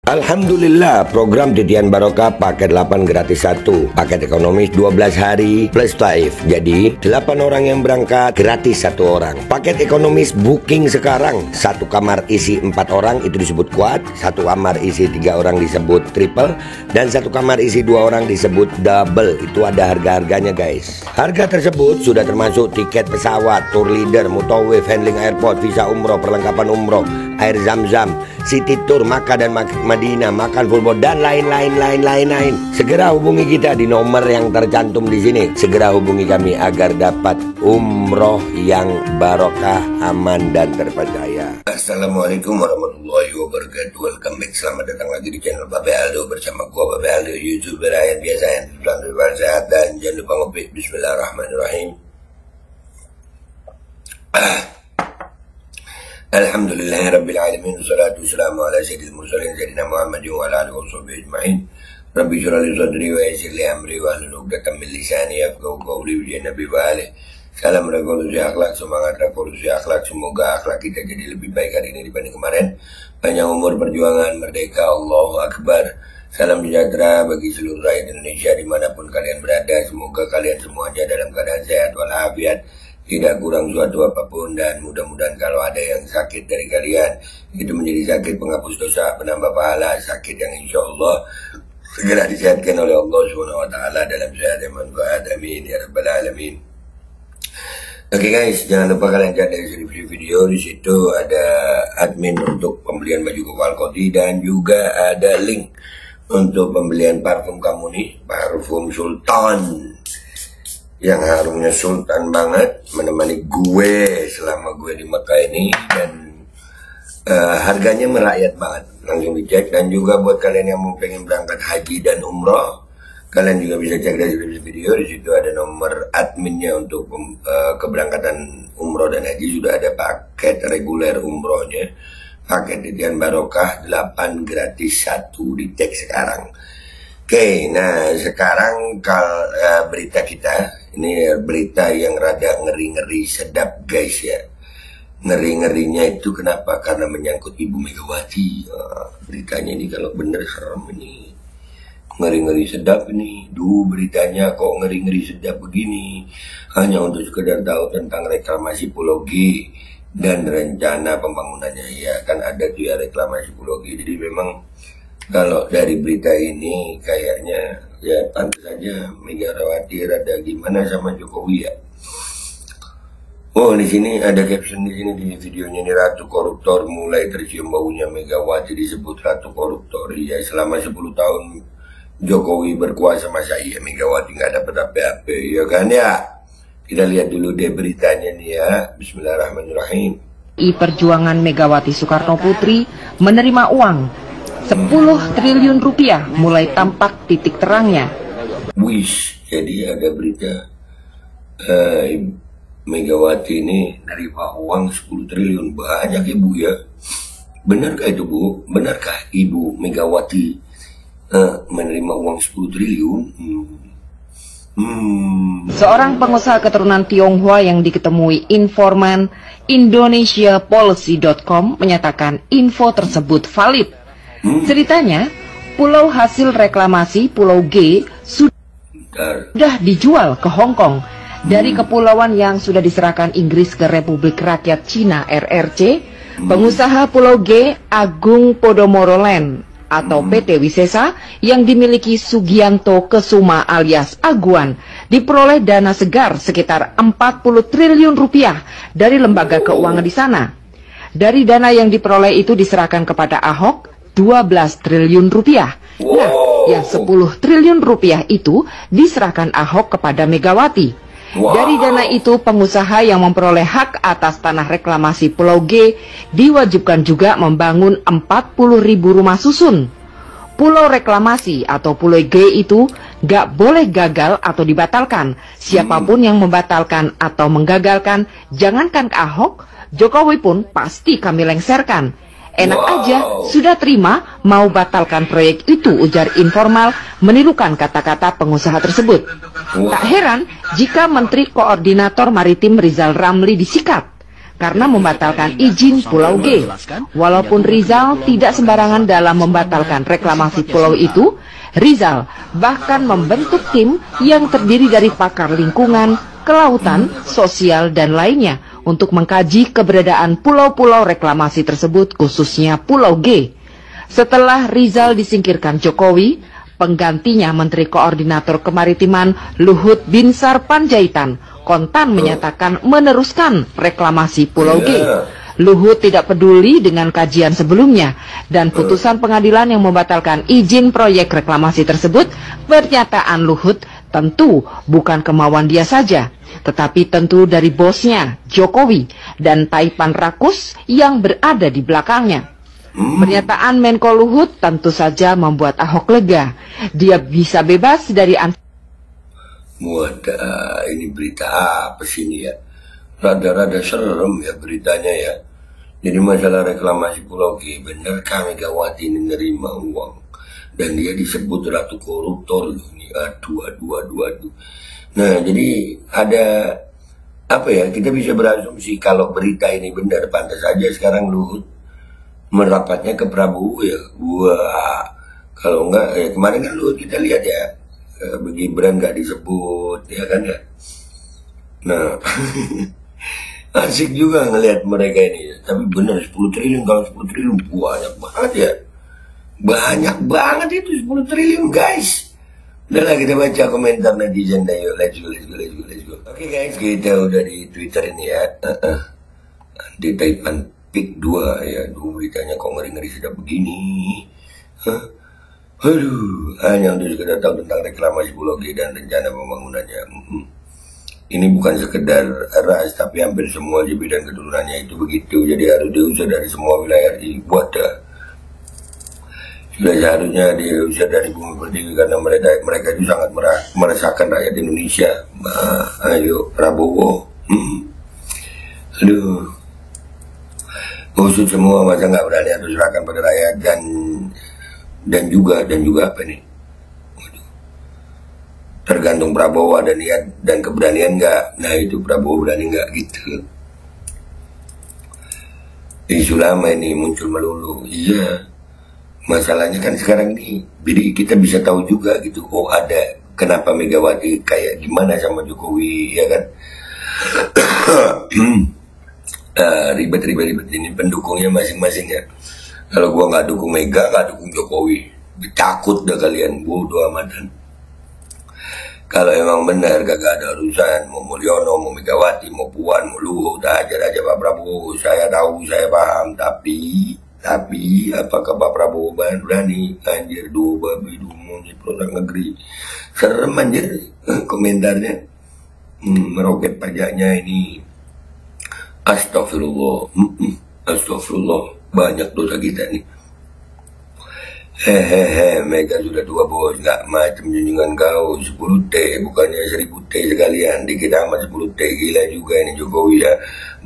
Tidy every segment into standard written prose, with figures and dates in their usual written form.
Alhamdulillah, program Titian Barokah paket 8 gratis 1, paket ekonomis 12 hari plus taif. Jadi 8 orang yang berangkat gratis 1 orang. Paket ekonomis booking sekarang, 1 kamar isi 4 orang itu disebut quad, 1 kamar isi 3 orang disebut triple, dan 1 kamar isi 2 orang disebut double. Itu ada harga-harganya guys. Harga tersebut sudah termasuk tiket pesawat, tour leader, mutawif, handling airport, visa umroh, perlengkapan umroh, air zam-zam, city tour, Makkah dan Madinah, makan full board, dan lain-lain. Segera hubungi kita di nomor yang tercantum di sini. Segera hubungi kami agar dapat umroh yang barokah, aman dan terpercaya. Assalamualaikum warahmatullahi wabarakatuh. Welcome back, selamat datang lagi di channel Babe Aldo bersama gua Babe Aldo, YouTuber rakyat biasa yang selalu sehat dan jangan lupa ngopi. Bismillahirrahmanirrahim. Alhamdulillahirabbil alamin, wassalatu wassalamu ala sayyidil mursalin sayyidina Muhammadin wa ala alihi washabbihi ajma'in. Rabbi shrah li sadri wa yassir li amri wa hlul 'uqdatam min lisani yafqahu qawli wa nabi wa alihi. Salam revolusi akhlak, semangat revolusi akhlak. Semoga akhlak kita jadi lebih baik hari ini dibanding kemarin. Panjang umur, perjuangan, merdeka, Allahu Akbar. Salam sejahtera bagi seluruh rakyat Indonesia dimanapun kalian berada. Semoga kalian semuanya dalam keadaan sehat walafiat, tidak kurang suatu apapun, dan mudah-mudahan kalau ada yang sakit dari kalian itu menjadi sakit penghapus dosa, penambah pahala, sakit yang insya Allah segera disehatkan oleh Allah SWT dalam sehat yang manfaat. Amin ya rabbal alamin. Oke guys, jangan lupa kalian cek dari deskripsi video. Di situ ada admin untuk pembelian baju Kovalkoti dan juga ada link untuk pembelian parfum kamu nih, parfum Sultan yang harumnya sultan banget, menemani gue selama gue di Mekah ini, dan harganya merakyat banget. Langsung dicek. Dan juga buat kalian yang mau pengen berangkat haji dan umroh, kalian juga bisa cek dari video. Di situ ada nomor adminnya untuk keberangkatan umroh dan haji. Sudah ada paket reguler umrohnya, paket Titian Barokah 8 gratis 1, dicek sekarang. Oke, nah sekarang berita kita ini berita yang rada ngeri-ngeri sedap guys ya. Ngeri-ngerinya itu kenapa? Karena menyangkut Ibu Megawati. Beritanya ini kalau bener serem ini. Ngeri-ngeri sedap ini. Beritanya kok ngeri-ngeri sedap begini. Hanya untuk sekedar tahu tentang reklamasi Pulau G dan rencana pembangunannya. Ya kan ada tuh ya reklamasi Pulau G. Jadi memang kalau dari berita ini kayaknya ya pantas saja Megawati rada gimana sama Jokowi ya. Oh, di sini ada caption di sini di videonya ini, Ratu Koruptor mulai tercium baunya Megawati disebut Ratu Koruptor. Ya, selama 10 tahun Jokowi berkuasa, masa iya Megawati nggak dapat apa-apa, ya kan ya. Kita lihat dulu deh beritanya nih ya. Bismillahirrahmanirrahim. Perjuangan Megawati Soekarno Putri menerima uang 10 triliun rupiah mulai tampak titik terangnya. Jadi ada berita Megawati ini nerima uang 10 triliun. Banyak ya Bu ya. Benarkah itu Bu? Benarkah Ibu Megawati menerima uang 10 triliun? Seorang pengusaha keturunan Tionghoa yang diketemui informan indonesiapolicy.com menyatakan info tersebut valid. Ceritanya, pulau hasil reklamasi Pulau G sudah dijual ke Hong Kong dari kepulauan yang sudah diserahkan Inggris ke Republik Rakyat Cina RRC. Pengusaha Pulau G, Agung Podomoro Land atau PT Wisesa yang dimiliki Sugianto Kesuma alias Aguan, diperoleh dana segar sekitar 40 triliun rupiah dari lembaga keuangan di sana. Dari dana yang diperoleh itu diserahkan kepada Ahok 12 triliun rupiah. Nah, yang 10 triliun rupiah itu diserahkan Ahok kepada Megawati. Dari dana itu, pengusaha yang memperoleh hak atas tanah reklamasi Pulau G diwajibkan juga membangun 40.000 rumah susun. Pulau reklamasi atau Pulau G itu gak boleh gagal atau dibatalkan. Siapapun yang membatalkan atau menggagalkan, jangankan ke Ahok, Jokowi pun pasti kami lengserkan. Enak aja, sudah terima, mau batalkan proyek itu, ujar informal menirukan kata-kata pengusaha tersebut. Tak heran jika Menteri Koordinator Maritim Rizal Ramli disikat. karena membatalkan izin Pulau G. Walaupun Rizal tidak sembarangan dalam membatalkan reklamasi pulau itu, Rizal bahkan membentuk tim yang terdiri dari pakar lingkungan, kelautan, sosial, dan lainnya untuk mengkaji keberadaan pulau-pulau reklamasi tersebut, khususnya Pulau G. Setelah Rizal disingkirkan Jokowi, penggantinya Menteri Koordinator Kemaritiman Luhut Binsar Panjaitan kontan menyatakan meneruskan reklamasi Pulau G. Luhut tidak peduli dengan kajian sebelumnya dan putusan pengadilan yang membatalkan izin proyek reklamasi tersebut. Pernyataan Luhut tentu bukan kemauan dia saja, tetapi tentu dari bosnya Jokowi dan taipan rakus yang berada di belakangnya. Pernyataan Menko Luhut tentu saja membuat Ahok lega. Dia bisa bebas dari ini berita apa sih ini ya? Rada-rada serem ya beritanya ya. Jadi masalah reklamasi Pulau G, benarkah Megawati ini menerima uang? Dan dia disebut ratu koruptor ini. Aduh. Nah, jadi ada apa ya? Kita bisa berasumsi kalau berita ini benar, pantas saja sekarang Luhut merapatnya ke Prabowo ya. Wah, kalau enggak ya kemarin kan Luhut kita lihat ya, Gibran nggak disebut ya kan ya. Nah, asik juga ngelihat mereka ini. Tapi benar 10 triliun, kalau 10 triliun banyak banget ya. Banyak banget itu 10 triliun guys. Udahlah kita baca komentar netizen dah yuk. Let's go. Oke guys, kita udah di Twitter ini ya. Di Taipan Pik 2 ya. Beritanya kok ngeri-ngeri sudah begini. Aduh, hanya untuk sekedar tahu tentang reklamasi Pulau G dan rencana pembangunannya. Ini bukan sekedar ras, tapi hampir semua JB dan keturunannya itu begitu. Jadi harus diusir dari semua wilayah dibuat. Sudah seharusnya diusir dari bumi pertiwi karena mereka itu sangat meresahkan rakyat Indonesia. Ayo Prabowo. Aduh, usut semua, masa nggak berani harus serahkan pada rakyat dan juga apa nih? Tergantung Prabowo ada niat dan keberanian nggak. Nah itu Prabowo berani nggak gitu. Isu lama ini muncul melulu. Iya, masalahnya kan sekarang ini jadi kita bisa tahu juga gitu. Oh ada kenapa Megawati kayak gimana sama Jokowi ya kan. Ribet ini pendukungnya masing-masing ya. Kalau gua nggak dukung Mega, nggak dukung Jokowi, takut dah kalian, bodoh amatan. Kalau emang benar gak ada urusan mau Mulyono, mau Megawati, mau Puan, mau Luhut, ajar aja Pak Prabowo. Saya tahu, saya paham, tapi apakah Pak Prabowo berani? Anjir, dua babi monyet produk negeri. Serem anjir komentarnya. Meroket pajaknya ini. Astagfirullah. Astagfirullah. Banyak dosa kita nih. Mega sudah tua bos, nggak macam junjungan kau 10 T, bukannya 1000 T sekalian, dikit amat 10 T, gila juga ini Jokowi ya,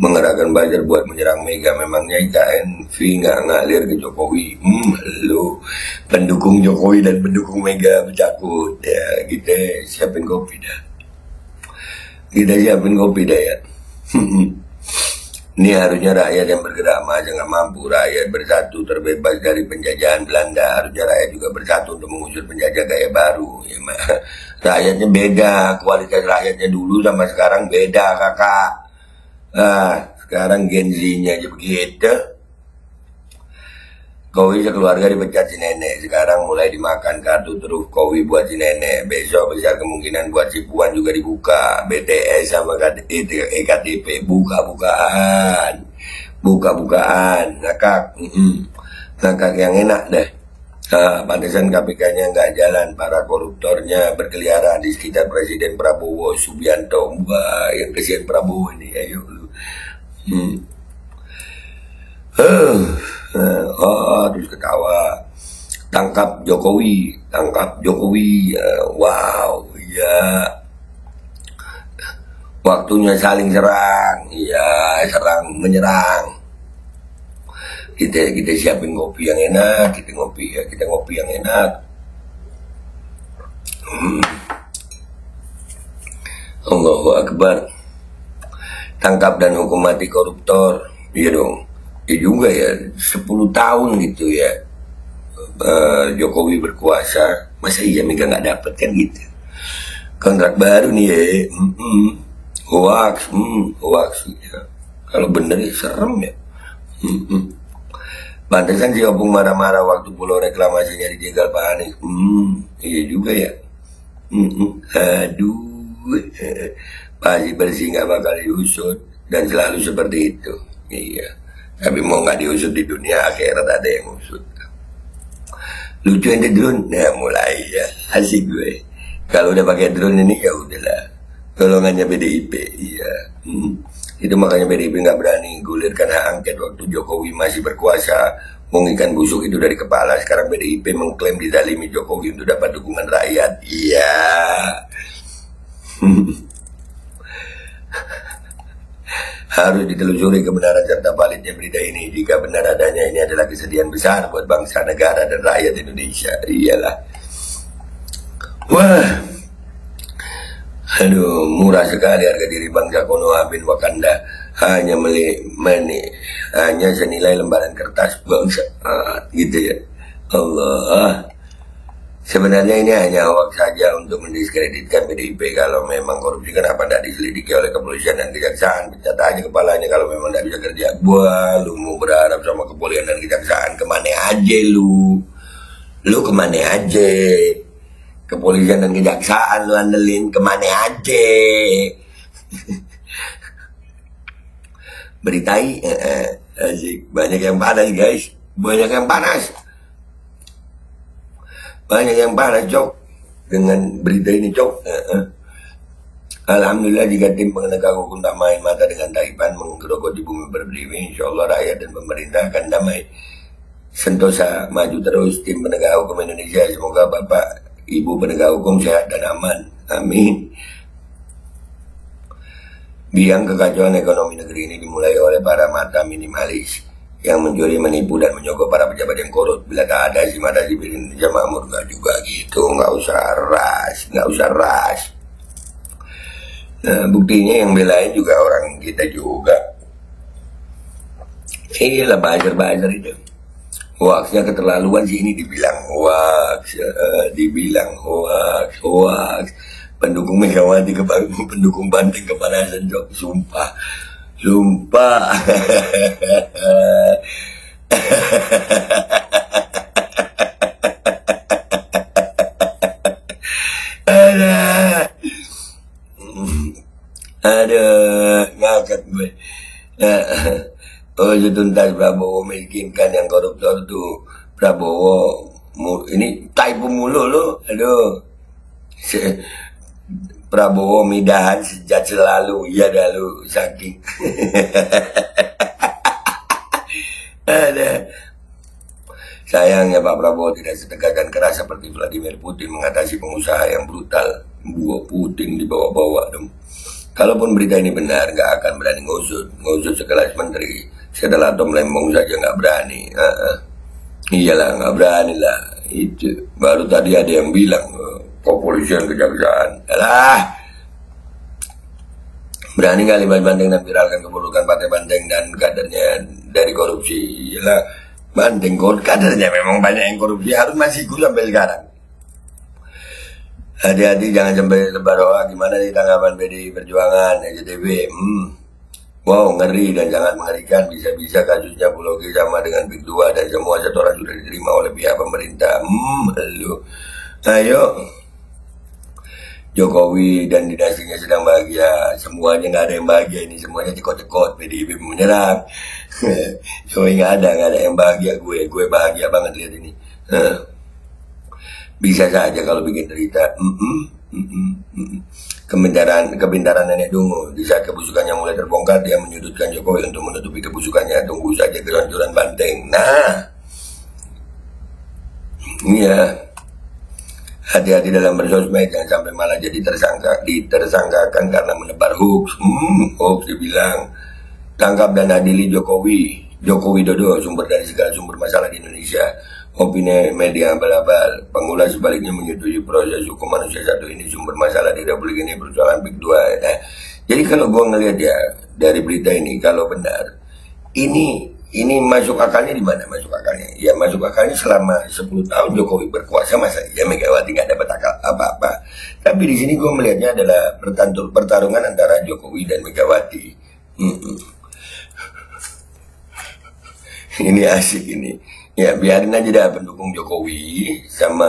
mengerahkan buzzer buat menyerang Mega. Memangnya IKN nggak ngalir ke Jokowi? Lu pendukung Jokowi dan pendukung Mega bercakut ya, kita siapin kopi dah, ya. Ini harusnya rakyat yang bergerak, masa nggak mampu. Rakyat bersatu terbebas dari penjajahan Belanda. Harusnya rakyat juga bersatu untuk mengusir penjajah gaya baru. Ya, rakyatnya beda, kualitas rakyatnya dulu sama sekarang beda kakak. Sekarang Gen Z-nya aja begitu. Kowi sekeluarga dipecat si nenek, sekarang mulai dimakan kartu truf Kowi buat si nenek. Besok besar kemungkinan buat si Puan juga dibuka. BTS sama EKTP buka-bukaan, ngakak yang enak deh. Pantesan KPK-nya nggak jalan, para koruptornya berkeliaran di sekitar Presiden Prabowo Subianto. Wah, yang kesian Prabowo ini, ayo lu. Terus ketawa. Tangkap Jokowi. Wow, ya. Waktunya saling serang. Ya, serang menyerang. Kita siapin kopi yang enak, kita ngopi yang enak. Allahu Akbar. tangkap dan hukum mati koruptor. Iya dong. Ya juga ya, 10 tahun gitu ya. Jokowi berkuasa, masa iya Mega nggak dapet kan gitu. Kontrak baru nih ya, hoax, hoax ya. Kalau bener ya serem ya. Pantesan si Opung marah-marah waktu pulau reklamasinya dijegal Pak Anies. Iya juga ya. Aduh, pasti bersih nggak bakal diusut dan selalu seperti itu. Iya. Tapi mau nggak diusut di dunia akhirat ada yang usut. Lucu ente drone, nah mulai ya asik gue. Kalau udah pakai drone ini ya udahlah. Golongannya PDIP, iya. Itu makanya PDIP nggak berani gulirkan hak angket waktu Jokowi masih berkuasa, mengikan busuk itu dari kepala. Sekarang PDIP mengklaim dizalimi Jokowi untuk dapat dukungan rakyat. Iya. Harus ditelusuri kebenaran serta validnya berita ini. Jika benar adanya ini adalah kesedihan besar buat bangsa, negara, dan rakyat Indonesia. Iyalah. Wah. Aduh, murah sekali harga diri bangsa Konoha bin Wakanda. Hanya hanya senilai lembaran kertas bangsa. Gitu ya. Allah. Sebenarnya ini hanya hoax saja untuk mendiskreditkan PDIP. Kalau memang korupsi kenapa tidak diselidiki oleh kepolisian dan kejaksaan? Pecat aja kepalanya kalau memang tidak bisa kerja. Wah, lu mau berharap sama kepolisian dan kejaksaan, kemana aja lu? Lu kemana aja? Kepolisian dan kejaksaan lu andelin, kemana aja? Beritai, asik. Banyak yang panas guys, banyak yang panas. Banyak yang panas, Cok, dengan berita ini, Cok. Alhamdulillah jika tim penegak hukum tak main mata dengan taipan menggerogoti bumi berdiri, insya Allah rakyat dan pemerintah akan damai. Sentosa maju terus tim penegak hukum Indonesia. Semoga Bapak Ibu penegak hukum sehat dan aman. Amin. Biang kekacauan ekonomi negeri ini dimulai oleh para mata minimalis yang mencuri, menipu, dan menyogok para pejabat yang korup. Bila tak ada si mata sipil Indonesia makmur, nggak juga gitu, nggak usah ras. Nah, buktinya yang belain juga orang kita juga. Iya lah, buzzer itu. Hoaxnya keterlaluan sih, ini dibilang hoax, hoax. Pendukung Megawati pendukung Banteng kepanasan, Jok, sumpah. Ada ngakak gue. Oh, tuntas Prabowo meyakinkan yang koruptor tuh Prabowo. Ini typo mulu lo. Aduh. Prabowo midahan sejak selalu, ya dah lu saking. Ada. Sayangnya Pak Prabowo tidak setegas dan keras seperti Vladimir Putin mengatasi pengusaha yang brutal. Buah Putin dibawa-bawa dong. Kalaupun berita ini benar, nggak akan berani ngusut sekelas menteri. Setelah Tom Lembong saja nggak berani. Iyalah, nggak berani lah. Itu baru tadi ada yang bilang kepolisian, kejaksaan. Alah, berani kali Banteng dan viralkan keburukan Partai Banteng dan kadernya dari korupsi. Iyalah, Banteng kadernya memang banyak yang korupsi, harus masih ikut sampai sekarang. Hati-hati jangan sampai lebar hoax. Gimana nih tanggapan PDI Perjuangan, SJB? Wow, ngeri dan sangat mengerikan. Bisa-bisa kasusnya Pulau G sama dengan Big 2 dan semua setoran sudah diterima oleh pihak pemerintah. Lu, ayo. Jokowi dan dinastinya sedang bahagia. Semuanya nggak ada yang bahagia ini, semuanya cekot-cekot. PDIP menyerang. Jokowi nggak ada yang bahagia. Gue bahagia banget lihat ini. Bisa saja kalau bikin cerita. Kebintaran nenek Dungu. Di saat kebusukannya mulai terbongkar, dia menyudutkan Jokowi untuk menutupi kebusukannya. Tunggu saja kehancuran Banteng. Nah, iya. Hati-hati dalam bersosmed, jangan sampai malah jadi ditersangkakan karena menebar hoax. Hoax dibilang. Tangkap dan adili Jokowi. Joko Widodo, sumber dari segala sumber masalah di Indonesia. Opini media abal-abal. Pengulas sebaliknya menyetujui proses hukum manusia satu ini sumber masalah di Republik ini, persoalan Big 2. Jadi kalau gua ngelihat ya dari berita ini, kalau benar, ini masuk akalnya di mana masuk akalnya? Ya masuk akalnya selama 10 tahun Jokowi berkuasa, masa ya Megawati nggak dapat akal apa-apa. Tapi di sini gua melihatnya adalah pertarungan antara Jokowi dan Megawati. Ini asik ini. Ya biarin aja dah pendukung Jokowi sama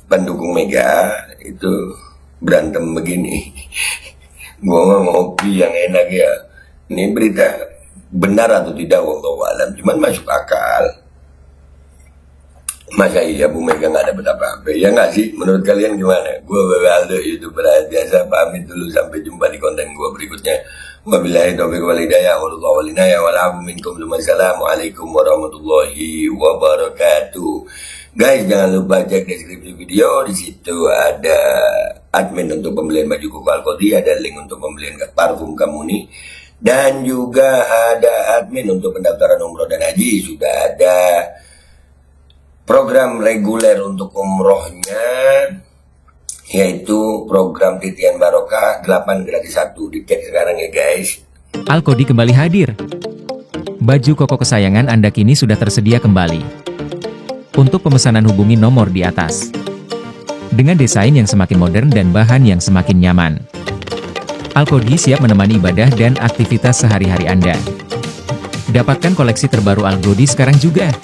pendukung Mega itu berantem begini. Gua mau ngopi yang enak ya. Ini berita benar atau tidak wallahu alam, cuman masuk akal. Masa iya Bu Mega nggak dapat apa-apa? Ya nggak sih? Menurut kalian gimana? Gua Aldo, YouTuber biasa, pamit dulu, sampai jumpa di konten gua berikutnya. Wabillahi taufiq wal hidayah, wallahu walinaya walakum minkum. Assalamualaikum warahmatullahi wabarakatuh. Guys, jangan lupa cek deskripsi video, di situ ada admin untuk pembelian baju koko Alkodi, ada link untuk pembelian parfum Kamuni, dan juga ada admin untuk pendaftaran umroh dan haji. Sudah ada program reguler untuk umrohnya, yaitu program Titian Barokah 8 gratis 1. Dicek sekarang ya guys. Alkodi kembali hadir. Baju koko kesayangan Anda kini sudah tersedia kembali. Untuk pemesanan hubungi nomor di atas. Dengan desain yang semakin modern dan bahan yang semakin nyaman, Alkodi siap menemani ibadah dan aktivitas sehari-hari Anda. Dapatkan koleksi terbaru Alkodi sekarang juga.